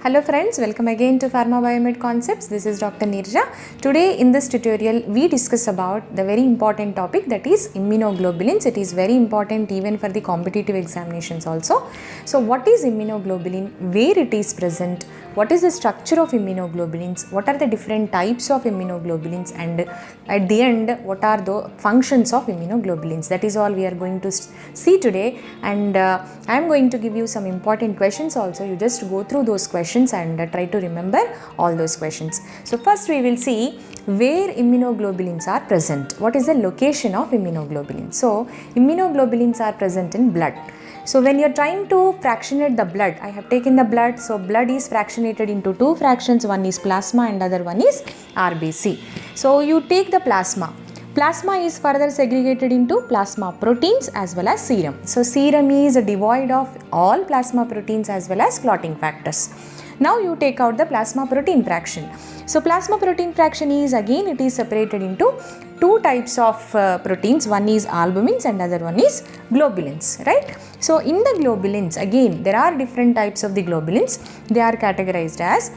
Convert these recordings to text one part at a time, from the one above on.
Hello friends, welcome again to Pharma Biomed Concepts. This is Dr. Nirja. Today in this tutorial we discuss about the very important topic, that is immunoglobulins. It is very important even for the competitive examinations also. So what is immunoglobulin, where it is present, what is the structure of immunoglobulins, what are the different types of immunoglobulins, and at the end what are the functions of immunoglobulins. That is all we are going to see today, and I am going to give you some important questions also. You just go through those questions and try to remember all those questions. So first we will see where immunoglobulins are present. What is the location of immunoglobulins? So immunoglobulins are present in blood. So when you are trying to fractionate the blood, I have taken the blood. So blood is fractionated into two fractions. One is plasma and other one is RBC. So you take the plasma. Plasma is further segregated into plasma proteins as well as serum. So serum is devoid of all plasma proteins as well as clotting factors. Now you take out the plasma protein fraction. So plasma protein fraction is again, it is separated into two types of proteins. One is albumins and other one is globulins, right? So in the globulins, again there are different types of the globulins. They are categorized as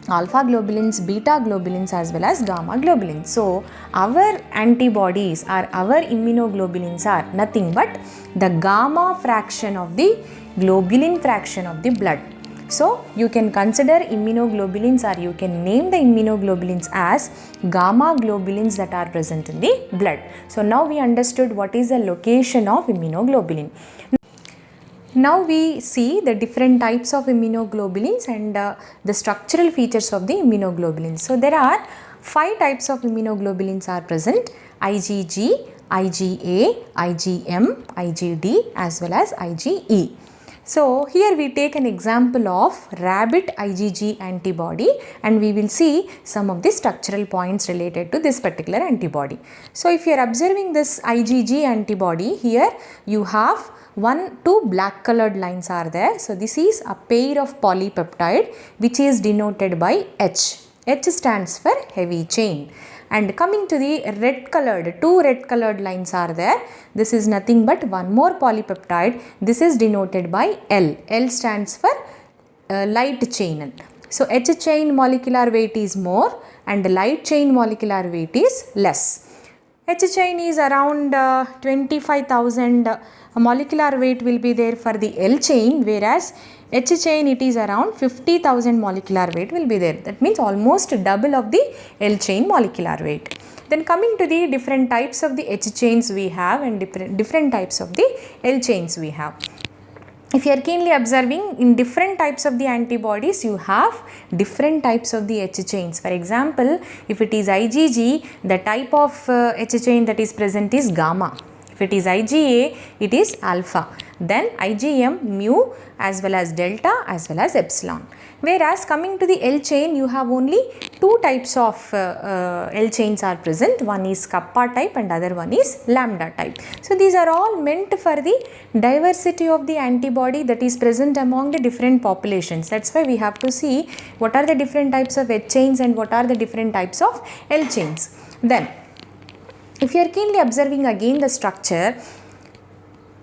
alpha globulins, beta globulins as well as gamma globulins. So our antibodies or our immunoglobulins are nothing but the gamma fraction of the globulin fraction of the blood. So you can consider immunoglobulins, or you can name the immunoglobulins as gamma globulins that are present in the blood. So now we understood what is the location of immunoglobulin. Now we see the different types of immunoglobulins and the structural features of the immunoglobulins. So there are 5 types of immunoglobulins are present: IgG, IgA, IgM, IgD as well as IgE. So here we take an example of rabbit IgG antibody, and we will see some of the structural points related to this particular antibody. So if you are observing this IgG antibody, here you have two black colored lines are there. So this is a pair of polypeptide which is denoted by H. H stands for heavy chain. And coming to the two red colored lines are there. This is nothing but one more polypeptide. This is denoted by L. L stands for light chain. So H chain molecular weight is more and light chain molecular weight is less. H chain is around 25,000 molecular weight will be there for the L chain, whereas H chain it is around 50,000 molecular weight will be there. That means almost double of the L chain molecular weight. Then coming to the different types of the H chains we have and different types of the L chains we have. If you are keenly observing, in different types of the antibodies you have different types of the H chains. For example, if it is IgG, the type of H chain that is present is gamma. If it is IgA, it is alpha. Then IgM, mu as well as delta as well as epsilon. Whereas coming to the L chain, you have only two types of L chains are present. One is kappa type and other one is lambda type. So these are all meant for the diversity of the antibody that is present among the different populations. That's why we have to see what are the different types of H chains and what are the different types of L chains. Then if you are keenly observing again the structure,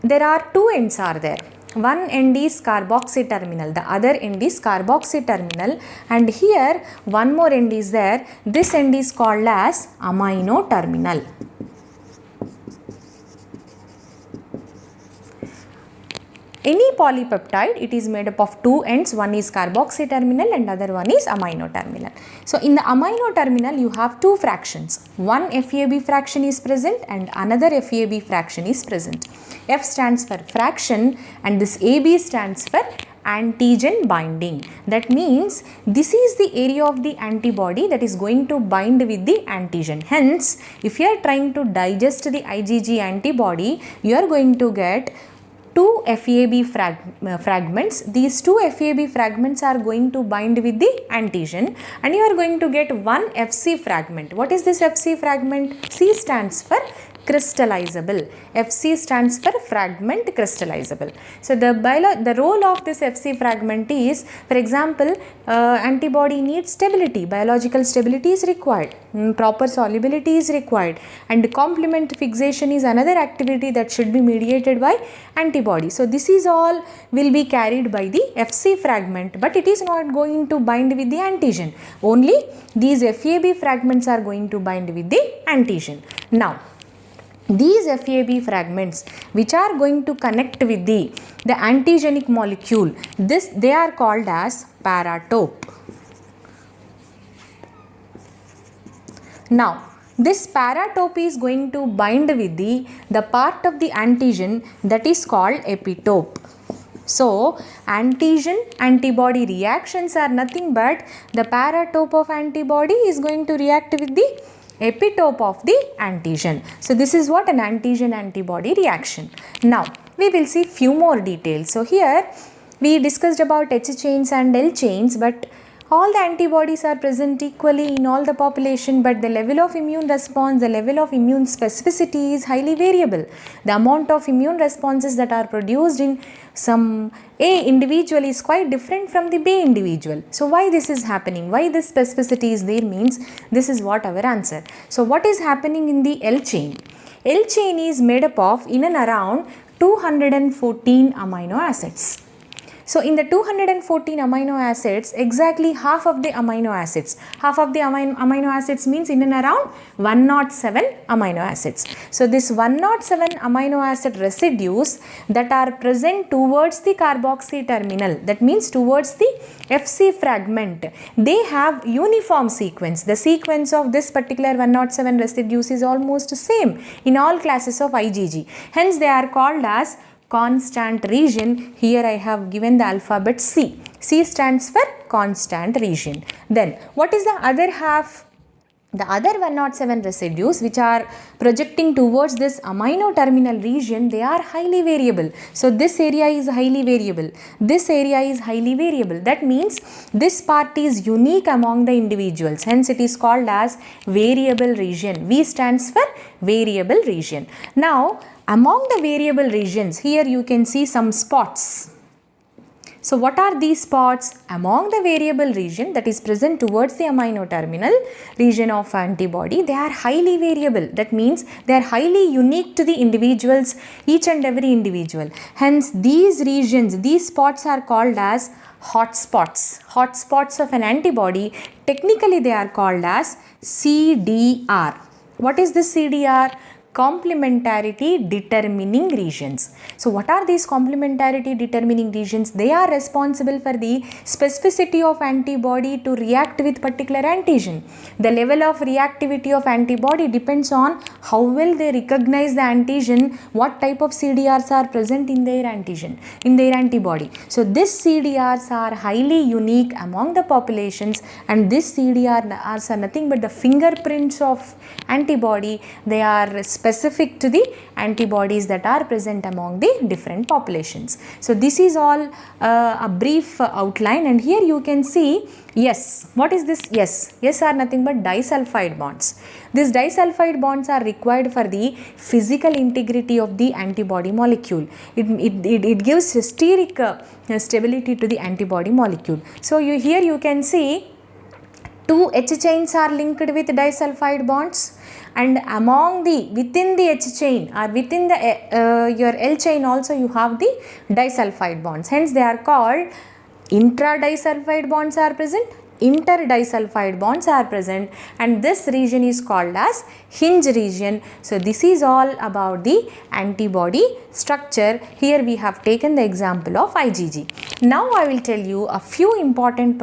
there are two ends are there. One end is carboxy terminal, the other end is carboxy terminal, and here one more end is there. This end is called as amino terminal. Any polypeptide, it is made up of two ends. One is carboxy terminal and other one is amino terminal. So in the amino terminal you have two fractions. One FAB fraction is present and another FAB fraction is present. F stands for fraction and this AB stands for antigen binding. That means this is the area of the antibody that is going to bind with the antigen. Hence, if you are trying to digest the IgG antibody, you are going to get two FAB fragments. These two FAB fragments are going to bind with the antigen, and you are going to get one FC fragment. What is this FC fragment? C stands for crystallizable. Fc stands for fragment crystallizable. So the role of this Fc fragment is, for example, antibody needs stability, biological stability is required, proper solubility is required, and complement fixation is another activity that should be mediated by antibody. So this is all will be carried by the Fc fragment, but it is not going to bind with the antigen. Only these FAB fragments are going to bind with the antigen. Now these FAB fragments which are going to connect with the antigenic molecule, they are called as paratope. Now this paratope is going to bind with the part of the antigen that is called epitope. So antigen antibody reactions are nothing but the paratope of antibody is going to react with the epitope of the antigen. So this is what an antigen antibody reaction. Now we will see few more details. So here we discussed about H chains and L chains, but all the antibodies are present equally in all the population, but the level of immune response, the level of immune specificity is highly variable. The amount of immune responses that are produced in some A individual is quite different from the B individual. So why this is happening? Why this specificity is there means this is what our answer. So what is happening in the L chain? L chain is made up of in and around 214 amino acids. So in the 214 amino acids, exactly half of the amino acids means in and around 107 amino acids. So this 107 amino acid residues that are present towards the carboxy terminal, that means towards the Fc fragment, they have uniform sequence. The sequence of this particular 107 residues is almost same in all classes of IgG. Hence they are called as constant region. Here I have given the alphabet C. C stands for constant region. Then what is the other half? The other 107 residues which are projecting towards this amino terminal region, they are highly variable. So this area is highly variable. This area is highly variable. That means this part is unique among the individuals. Hence it is called as variable region. V stands for variable region. Now among the variable regions, here you can see some spots. So what are these spots? Among the variable region that is present towards the amino terminal region of antibody, they are highly variable. That means they are highly unique to the individuals, each and every individual. Hence these regions, these spots are called as hotspots. Hotspots of an antibody, technically they are called as CDR. What is this CDR? Complementarity determining regions. So what are these complementarity determining regions? They are responsible for the specificity of antibody to react with particular antigen. The level of reactivity of antibody depends on how well they recognize the antigen, what type of CDRs are present in their antigen, in their antibody. So this CDRs are highly unique among the populations, and this CDRs are nothing but the fingerprints of antibody. They are specific to the antibodies that are present among the different populations. So this is all a brief outline, and here you can see S. What is this S? S are nothing but disulfide bonds. These disulfide bonds are required for the physical integrity of the antibody molecule. It gives steric stability to the antibody molecule. So here you can see two H chains are linked with disulfide bonds, and among the within the H chain or within the your L chain also you have the disulfide bonds. Hence they are called intradisulfide bonds are present, interdisulfide bonds are present, and this region is called as hinge region. So this is all about the antibody structure. Here we have taken the example of IgG. Now I will tell you a few important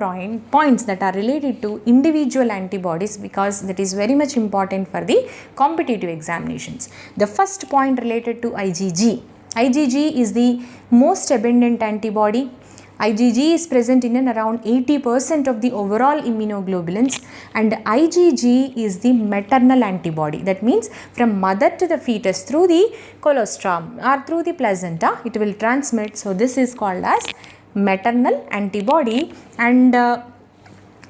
points that are related to individual antibodies, because that is very much important for the competitive examinations. The first point related to IgG. IgG is the most abundant antibody. IgG is present in and around 80% of the overall immunoglobulins, and IgG is the maternal antibody. That means from mother to the fetus through the colostrum or through the placenta it will transmit. So this is called as maternal antibody, and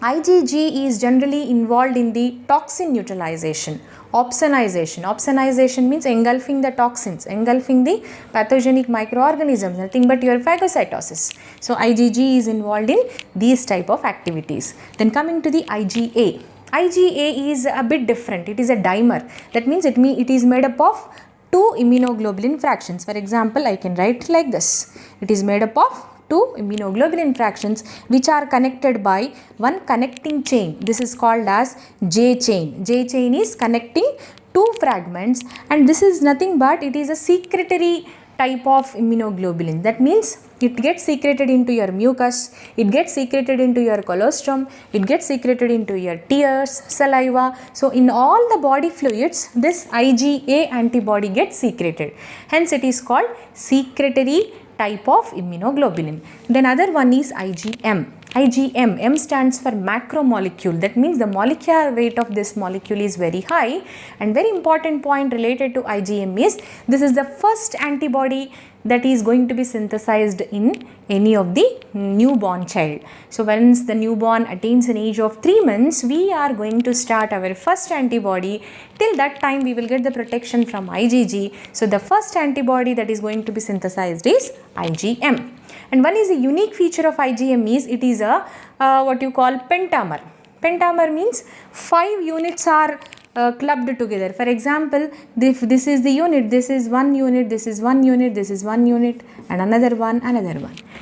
IgG is generally involved in the toxin neutralization. Opsonization. Opsonization means engulfing the toxins, engulfing the pathogenic microorganisms, nothing but your phagocytosis. So IgG is involved in these type of activities. Then coming to the IgA. IgA is a bit different. It is a dimer. That means it is made up of two immunoglobulin fractions. For example, I can write like this. It is made up of two immunoglobulin fractions which are connected by one connecting chain. This is called as J chain. J chain is connecting two fragments, and this is nothing but it is a secretory type of immunoglobulin. That means it gets secreted into your mucus, it gets secreted into your colostrum, it gets secreted into your tears, saliva. So in all the body fluids, this IgA antibody gets secreted. Hence it is called secretory type of immunoglobulin. Then other one is IgM. IgM, M stands for macromolecule. That means the molecular weight of this molecule is very high. And very important point related to IgM is this is the first antibody that is going to be synthesized in any of the newborn child. So once the newborn attains an age of 3 months, we are going to start our first antibody. Till that time we will get the protection from IgG. So the first antibody that is going to be synthesized is IgM. And one is a unique feature of IgM is it is a what you call pentamer. Pentamer means 5 units are clubbed together. For example, if this is the unit, this is one unit, this is one unit, this is one unit, and another one.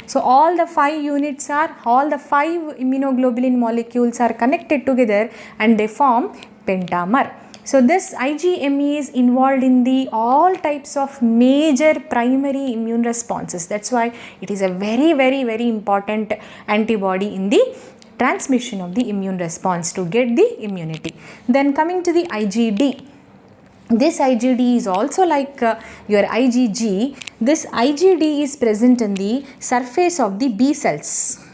So all the 5 units are, all the 5 immunoglobulin molecules are connected together and they form pentamer. So this IgM is involved in the all types of major primary immune responses. That's why it is a very important antibody in the transmission of the immune response to get the immunity. Then coming to the IgD. This IgD is also like your IgG. This IgD is present in the surface of the B cells.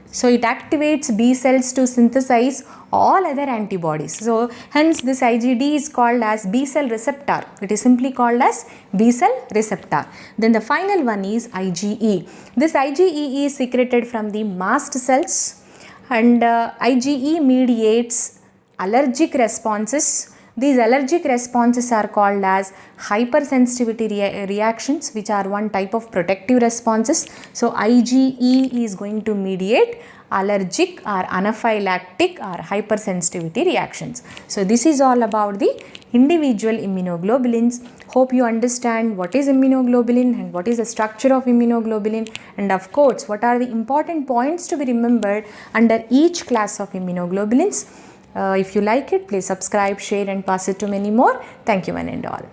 So it activates B cells to synthesize all other antibodies. So hence this IgD is called as B cell receptor. It is simply called as B cell receptor. Then the final one is IgE. This IgE is secreted from the mast cells, and IgE mediates allergic responses. These allergic responses are called as hypersensitivity reactions, which are one type of protective responses. So IgE is going to mediate allergic or anaphylactic or hypersensitivity reactions. So this is all about the individual immunoglobulins. Hope you understand what is immunoglobulin and what is the structure of immunoglobulin, and of course what are the important points to be remembered under each class of immunoglobulins. If you like it, please subscribe, share and pass it to many more. Thank you one and all.